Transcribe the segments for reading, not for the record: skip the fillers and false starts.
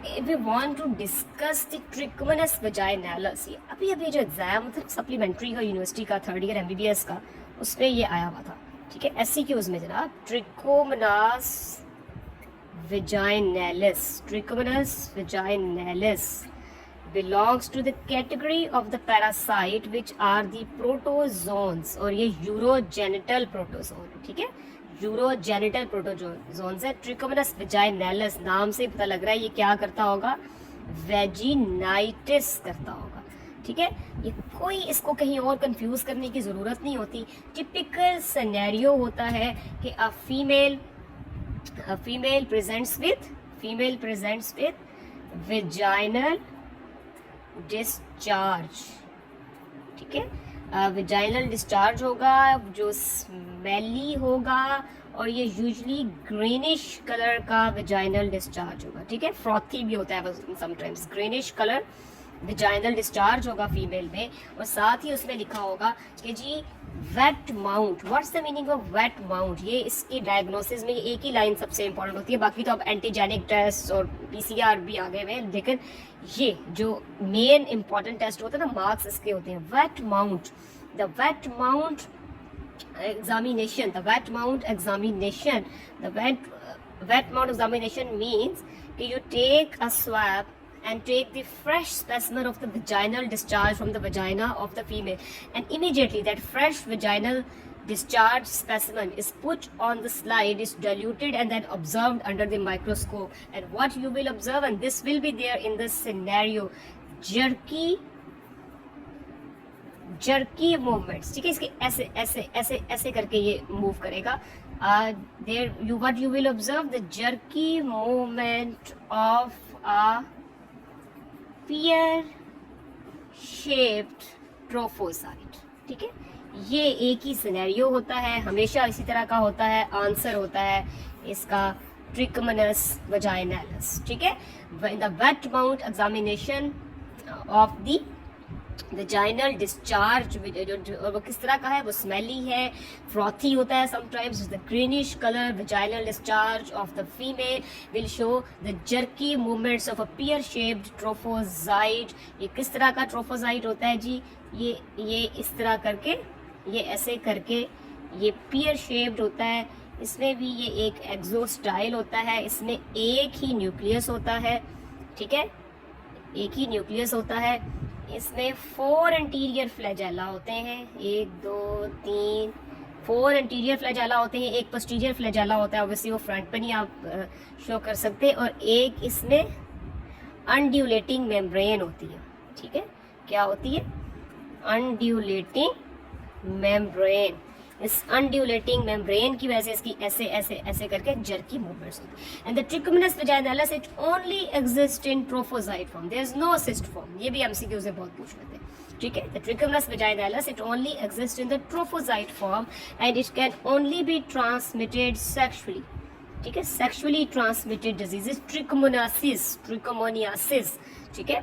if we want to discuss the trichomonas vaginalis, अभी जो exam मतलब सप्लीमेंट्री का यूनिवर्सिटी का थर्ड ईयर एमबीबीएस का, उसमें ये आया हुआ था, ठीक है, एससीक्यूज में जनाब, ट्रिकोमोनास vaginalis belongs to the category of the parasite which are the protozoans, और ये यूरोजेनिटल प्रोटोजोन, ठीक है, यूरोजेनिटल प्रोटोजोन्स है। ट्रिकोमोनास वेजाइनैलिस नाम से पता लग रहा है ये क्या करता होगा, वेजिनाइटिस करता होगा, ठीक है। ये कोई इसको कहीं और कंफ्यूज करने की ज़रूरत नहीं होती। टिपिकल सिनेरियो होता है कि a female presents with vaginal discharge, ठीक है, वेजाइनल डिस्चार्ज होगा जो स्मेली होगा, और ये यूजली ग्रीनिश कलर का वेजाइनल डिस्चार्ज होगा, ठीक है, फ्रॉथी भी होता है sometimes. Greenish colour vaginal discharge होगा फीमेल में, और साथ ही उसमें लिखा होगा कि जी wet mount. What's the meaning of wet mount? ये इसकी डायग्नोसिस में एक ही लाइन सबसे इंपॉर्टेंट होती है, बाकी तो अब एंटीजेनिक टेस्ट और पीसीआर भी आ गए हुए हैं, लेकिन ये जो मेन इंपॉर्टेंट टेस्ट होता है ना, मार्क्स इसके होते हैं। Wet mount, the wet mount examination, the wet mount examination, the wet mount examination means that you take a swab and take the fresh specimen of the vaginal discharge from the vagina of the female, and immediately that fresh vaginal discharge specimen is put on the slide, is diluted and then observed under the microscope. And what you will observe, and this will be there in the scenario, jerky movements, ठीक है, इसके ऐसे ऐसे ऐसे ऐसे करके ये move करेगा। There you what you will observe, the jerky movement of a pear shaped trophozoite, ठीक है। ये एक ही सिनेरियो होता है, हमेशा इसी तरह का होता है। आंसर होता है इसका ट्रिकोमोनास वेजाइनैलिस, ठीक है। In the wet mount examination of the vaginal discharge, वो किस तरह का है, वो स्मेली है, फ्रॉथी होता है sometimes. The greenish colour vaginal discharge of the female will show the jerky movements of a pear shaped trophozoite. ये किस तरह का ट्रोफोजाइट होता है जी, ये इस तरह करके, ये ऐसे करके, ये पियर शेप्ड होता है। इसमें भी ये एक एक्सोस्टाइल होता है, इसमें एक ही न्यूक्लियस होता है, ठीक है, एक ही न्यूक्लियस होता है। इसमें 4 एंटीरियर फ्लैजेला होते हैं, 1 2 3 4 एंटीरियर फ्लैजेला होते हैं। एक पोस्टीरियर फ्लैजेला होता है, ऑब्वियसली वो फ्रंट पर नहीं आप शो कर सकते, और एक इसमें अनड्यूलेटिंग मेम्ब्रेन होती है, ठीक है। क्या होती है? अनड्यूलेटिंग मेम्ब्रेन। इस अनड्यूलेटिंग मेम्ब्रेन की वजह से इसकी ऐसे ऐसे ऐसे करके जर्की मूवमेंट्स होती है। And the Trichomonas vaginalis it only exist in trophozoite form, there is no cyst form. ये भी एमसीक्यू से बहुत पूछ लेते हैं, ठीक है। The Trichomonas vaginalis it only exist in the trophozoite form and it can only be transmitted sexually, ठीक है। सेक्सुअली ट्रांसमिटेड डिजीजेस ट्रिकोमोनियासिस, ठीक है,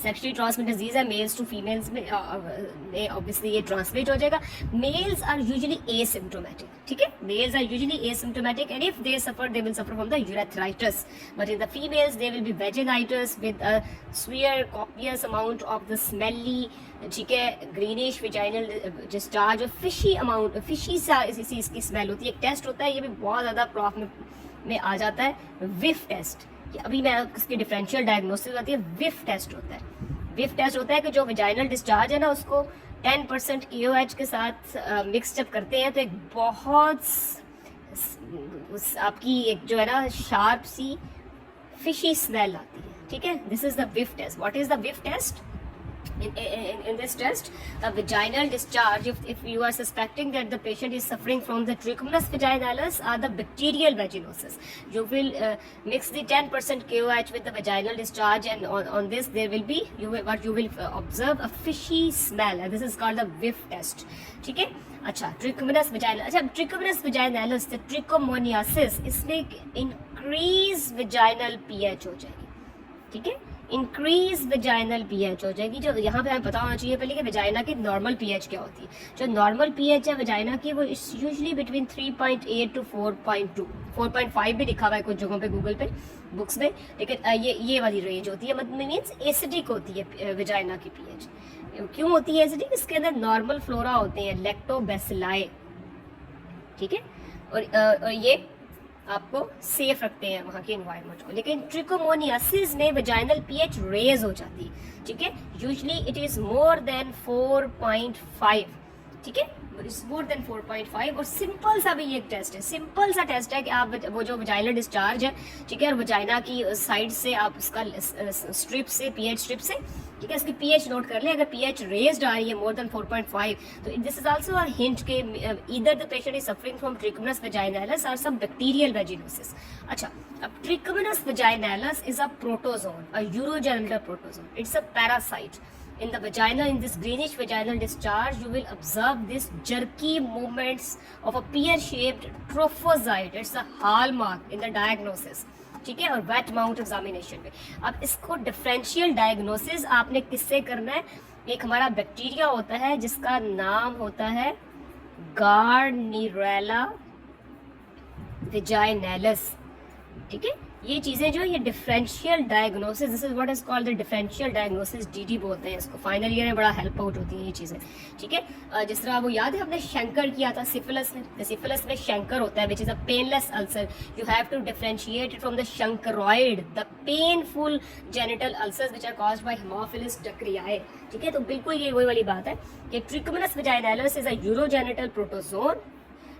सेक्सुअली ट्रांसमिटेड डिजीज है। मेल्स टू फीमेल्स में ऑब्वियसली ये ट्रांसमिट हो जाएगा। मेल्स आर यूजुअली एसिम्प्टोमेटिक, ठीक है, males are usually asymptomatic and if they suffer they will suffer from the urethritis, but in the females they will be vaginitis with a severe copious amount of the smelly, ठीक है, greenish vaginal discharge, fishy amount, fishy सा इसकी smell होती है। एक test होता है, ये भी बहुत ज़्यादा प्रॉफ में आ जाता है, विफ टेस्ट। अभी मैं इसकी डिफरेंशियल डायग्नोसिस होती है, विफ टेस्ट होता है। विफ टेस्ट होता है कि जो वेजाइनल डिस्चार्ज है ना, उसको 10% KOH के साथ मिक्सअप करते हैं, तो एक बहुत आपकी एक जो है ना शार्प सी फिशी स्मेल आती है, ठीक है। This is the whiff test. What is the whiff test? In this test, a vaginal discharge, if you are suspecting that the patient is suffering from the trichomonas vaginalis or the bacterial vaginosis, you will mix the 10% KOH with the vaginal discharge, and on this there will be what you will observe a fishy smell, and this is called the whiff test, ठीक है। अच्छा, ट्रिकोमोनास vaginal, अच्छा ट्रिकोमोनास वेजाइनैलिस, the trichomoniasis, इसमें increase vaginal pH हो जाएगी, ठीक है, increase vaginal pH हो जाएगी। जो यहाँ पे हमें पता होना चाहिए पहले कि वेजाइना की नॉर्मल पीएच क्या होती है। जो नॉर्मल पीएच है वेजाइना की वो यूजुअली बिटवीन 3.8 टू 4.2, 4.5 भी लिखा हुआ है कुछ जगहों पे गूगल पे बुक्स में, लेकिन ये वाली रेंज होती है। मतलब मीन्स एसिडिक होती है वेजाइना की पीएच। क्यों होती है एसिडिक? इसके अंदर नॉर्मल फ्लोरा होते हैं, लैक्टोबैसिलाई, ठीक है, और ये आपको सेफ रखते हैं वहाँ के एनवायरनमेंट को। लेकिन ट्रिकोमोनियासिस में वेजाइनल पीएच रेज हो जाती है, ठीक है। Usually it is more than 4.5, ठीक है, मोर देन 4.5। और सिंपल सा भी ये टेस्ट है, सिंपल सा टेस्ट है कि आप वो जो वेजाइनल डिस्चार्ज है, ठीक है, और वेजाइना की साइड से आप उसका स्ट्रिप से, पीएच स्ट्रिप से, ठीक है, इसकी पीएच नोट कर लें। अगर पीएच रेज्ड आ रही है मोर देन 4.5, तो this is also a hint के either the patient is suffering from Trichomonas vaginalis or some bacterial vaginosis. अच्छा, अब Trichomonas vaginalis is a protozoan, a urogenital protozoan. It's a parasite in the vagina. In this greenish vaginal discharge, you will observe this jerky movements of a pear-shaped trophozoite. It's a hallmark in the diagnosis, ठीक है, और wet mount examination में। अब इसको differential diagnosis आपने किससे करना है? एक हमारा बैक्टीरिया होता है जिसका नाम होता है गार्डनिरेला वेजाइनैलिस, ठीक है। ये चीजें जो है ये differential diagnosis, this is what is called the differential diagnosis, DD बोलते हैं इसको। फाइनल ईयर में बड़ा हेल्प आउट होती है ये चीजें, ठीक है। जिस तरह वो याद है हमने शंकर किया था सिफिलिस में, सिफिलिस में शंकर होता है which is a painless ulcer. You have to differentiate it from the chancroid, the painful genital ulcers which are caused by Haemophilus ducreyi, ठीक है। तो बिल्कुल ये वही वाली बात है कि Trichomonas vaginalis is a urogenital protozoan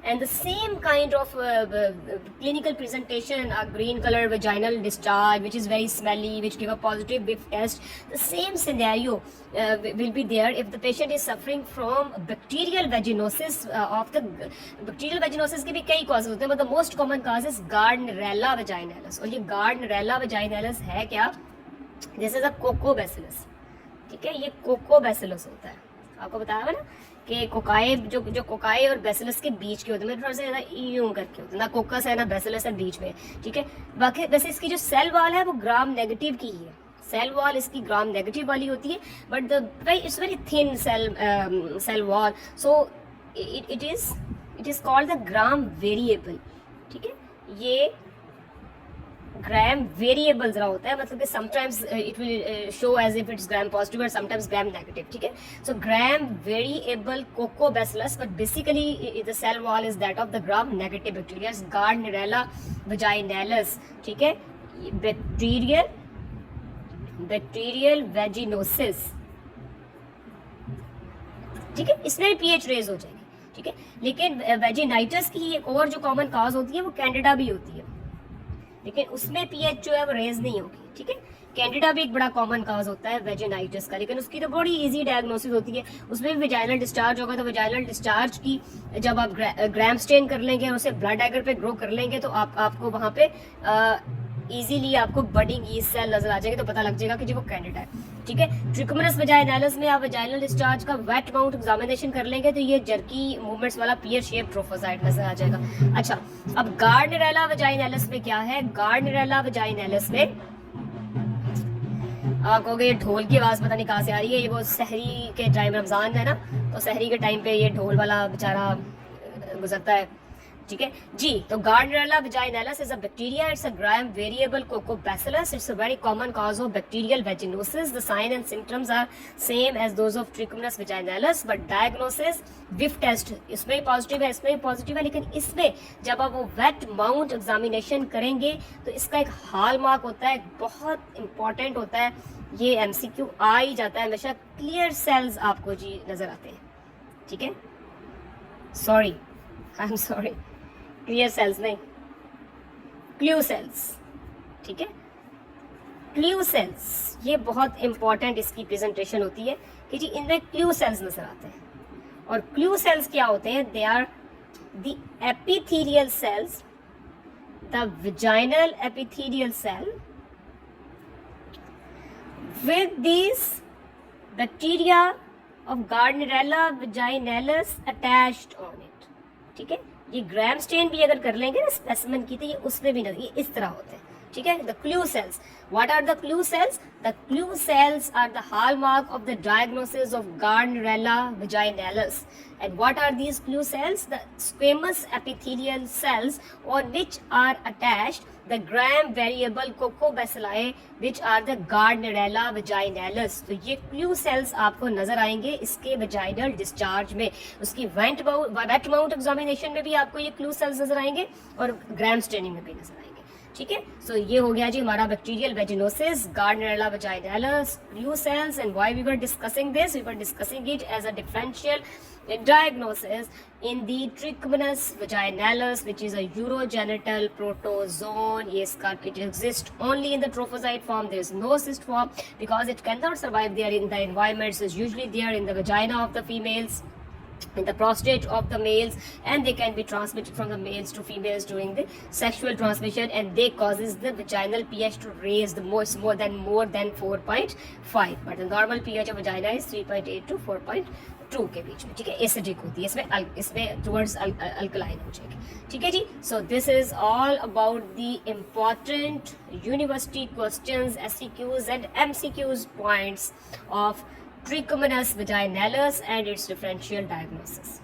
and the same kind of clinical presentation, a green color vaginal discharge which is very smelly, which give a positive whiff test. The same scenario will be there if the patient is suffering from bacterial vaginosis of the bacterial vaginosis के भी कई causes होते हैं, but the most common cause is Gardnerella vaginalis। और ये Gardnerella vaginalis है क्या? This is a Coccobacillus, ठीक है, ये Coccobacillus होता है। आपको बताया ना कि कोकाई जो कोकाई और बेसिलस के बीच के होते हैं, थोड़ा सा ज्यादा यूं करके होते हैं, ना कोकस है ना बेसिलस है बीच में, ठीक है। बाकी वैसे इसकी जो सेल वॉल है वो ग्राम नेगेटिव की ही है, सेल वॉल इसकी ग्राम नेगेटिव वाली होती है, but it's very thin cell wall, so it is called the gram variable, ठीक है। ये ग्राम वेरिएबल जरा होता है, मतलब कि sometimes it will show as if it's Gram positive or sometimes Gram negative, ठीक है। So Gram variable coccobacillus, but basically the cell wall is that of the Gram negative bacteria, Gardnerella vaginalis, ठीक है। Bacterial vaginosis, ठीक है, इसमें भी pH raise हो जाएगी, ठीक है। लेकिन वेजिनाइटिस की एक और जो कॉमन कॉज होती है वो कैंडिडा भी होती है, लेकिन उसमें पीएच जो है वो रेज नहीं होगी, ठीक है। कैंडिडा भी एक बड़ा कॉमन काज होता है वेजिनाइटिस का, लेकिन उसकी तो बड़ी इजी डायग्नोसिस होती है। उसमें भी वेजाइनल डिस्चार्ज होगा, तो वेजाइनल डिस्चार्ज की जब आप ग्राम स्टेन कर लेंगे और उसे ब्लड एगर पे ग्रो कर लेंगे तो आपको वहाँ पे इजीली आपको बडिंग यीस्ट सेल नजर आ जाएगी, तो पता लग जाएगा कि जी वो कैंडिडा है, ठीक है। ट्रिकोमोनास वेजाइनैलिस में आप वेजाइनल डिस्चार्ज का वेट माउंट एग्जामिनेशन कर लेंगे तो ये जर्की मूवमेंट्स वाला पियर शेप ट्रोफोसाइट नजर आ जाएगा। अच्छा, अब गार्डनेरेला वेजाइनैलिस में क्या है? गार्डनेरेला वेजाइनैलिस में आप कहोगे ये ढोल की आवाज पता नहीं कहाँ से आ रही है, ये वो सहरी के टाइम, रमजान है ना, तो सहरी के टाइम पे ये ढोल वाला बेचारा गुजरता है, ठीक है जी। तो Gardnerella vaginalis is a bacteria, it's a Gram variable coccobacillus, it's a very common cause of bacterial vaginosis. The sign and symptoms are same as those of Trichomonas vaginalis, but diagnosis whiff test इसमें भी positive है, इसमें भी positive है, लेकिन इसमें जब आप वो वेट माउंट एग्जामिनेशन करेंगे तो इसका एक हॉलमार्क होता है, बहुत इंपॉर्टेंट होता है, ये एमसीक्यू आ ही जाता है हमेशा, क्लियर सेल्स आपको जी नजर आते हैं, ठीक है। Sorry, I am sorry, clear cells नहीं, क्ल्यू सेल्स, ठीक है। क्ल्यू सेल्स ये बहुत इंपॉर्टेंट इसकी प्रेजेंटेशन होती है कि जी इनमें क्ल्यू सेल्स नजर आते हैं। और क्ल्यू सेल्स क्या होते हैं? They are the epithelial cells, the vaginal epithelial cell with these bacteria of Gardnerella vaginalis attached on it, ठीक है। ये ग्राम स्टेन भी अगर कर लेंगे ना स्पेसिमेन की, तो ये उसमें भी नहीं, ये इस तरह होते हैं, ठीक है. The clue cells. What are the clue cells? The clue cells are the hallmark of the diagnosis of Gardnerella vaginalis. And what are these clue cells? The squamous epithelial cells on which are attached the gram variable cocobacilli, which are the Gardnerella vaginalis. तो ये clue cells आपको नजर आएंगे इसके vaginal discharge में. उसकी wet mount examination में भी आपको ये clue cells नजर आएंगे और gram staining में भी नजर आएंगे. ठीक है. सो ये हो गया जी हमारा bacterial vaginosis, Gardnerella vaginalis, clue cells. And why we were discussing this? We were discussing it as a differential diagnosis in the trichomonas vaginalis, which is a urogenital protozoon. Yes, it exists only in the trophozoite form. There is no cyst form because it cannot survive there in the environment. So it's usually there in the vagina of the females, in the prostate of the males, and they can be transmitted from the males to females during the sexual transmission, and they causes the vaginal pH to raise the more than 4.5, but the normal pH of vagina is 3.8 to 4.2 के बीच में. ठीक है. Acidic होती है, इसमें towards alkaline हो जाएगी. ठीक है जी. So this is all about the important university questions, SCQs and MCQs points of Trichomonas vaginalis and its differential diagnosis.